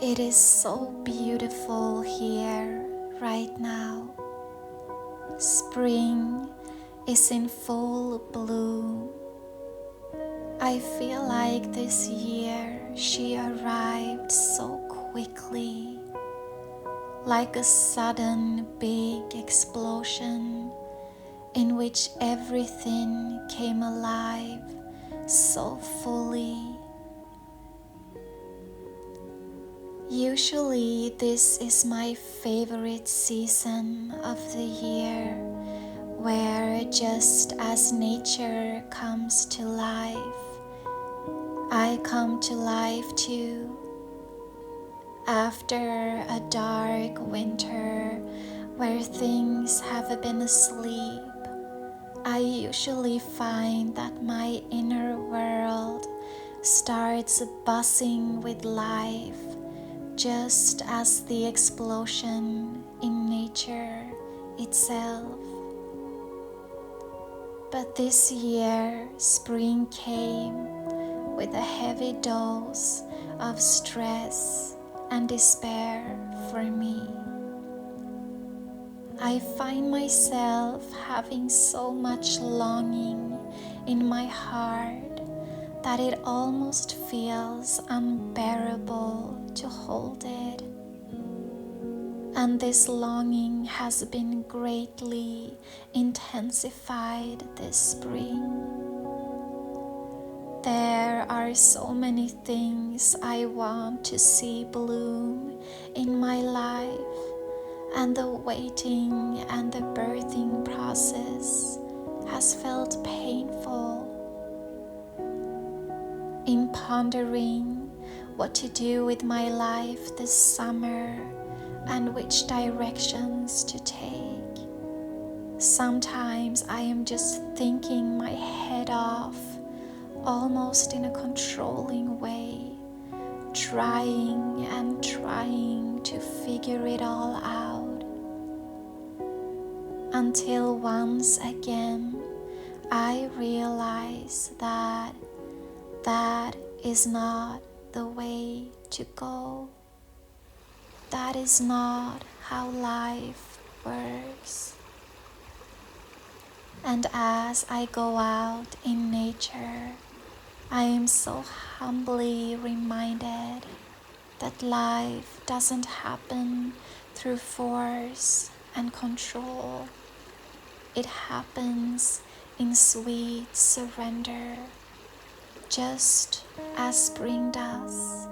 It is so beautiful here right now. Spring is in full bloom. I feel like this year she arrived so quickly, like a sudden big explosion in which everything came alive so fully. Usually this is my favorite season of the year, where just as nature comes to life, I come to life too. After a dark winter where things have been asleep, I usually find that my inner world starts buzzing with life, just as the explosion in nature itself. But this year, spring came with a heavy dose of stress and despair for me. I find myself having so much longing in my heart that it almost feels unbearable to hold it. And this longing has been greatly intensified this spring. There are so many things I want to see bloom in my life, and the waiting and the birthing process has felt painful. In pondering what to do with my life this summer and which directions to take, sometimes I am just thinking my head off, almost in a controlling way, trying and trying to figure it all out, until once again I realize that that is not the way to go. That is not how life works. And as I go out in nature, I am so humbly reminded that life doesn't happen through force and control. It happens in sweet surrender, just as spring does.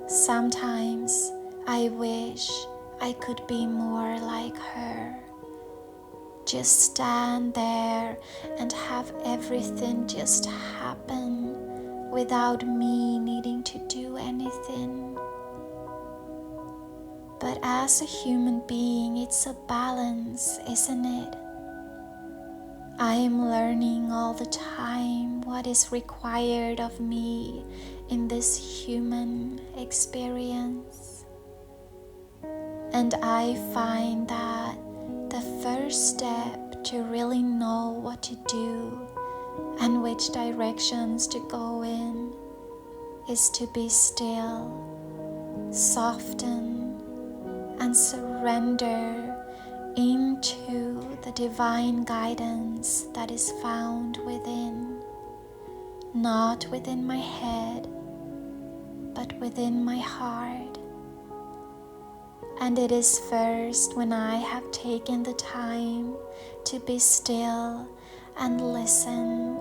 Sometimes I wish I could be more like her. Just stand there and have everything just happen without me needing to do anything. But as a human being, it's a balance, isn't it? I am learning all the time what is required of me in this human experience. And I find that the first step to really know what to do and which directions to go in is to be still, soften, and surrender into the divine guidance that is found within, not within my head, but within my heart. And it is first when I have taken the time to be still and listen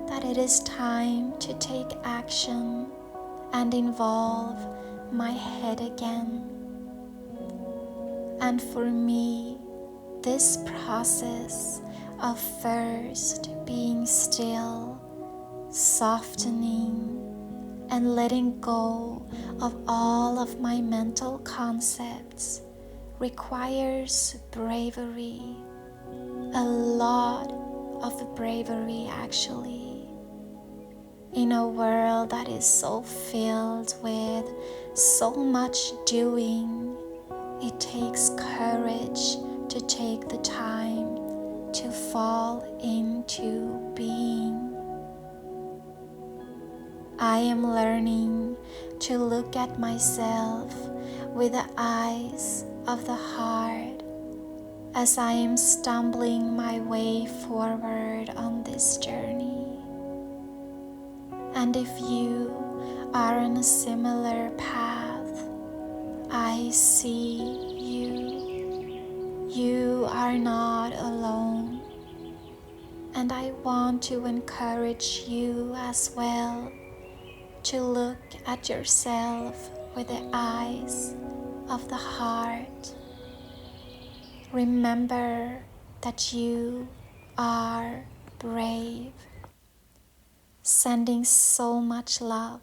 that it is time to take action and involve my head again. And for me, this process of first being still, softening, and letting go of all of my mental concepts requires bravery, a lot of bravery actually. In a world that is so filled with so much doing, it takes courage to take the time to fall into being. I am learning to look at myself with the eyes of the heart as I am stumbling my way forward on this journey. And if you are on a similar path, I see you. You are not alone. And I want to encourage you as well to look at yourself with the eyes of the heart. Remember that you are brave. Sending so much love.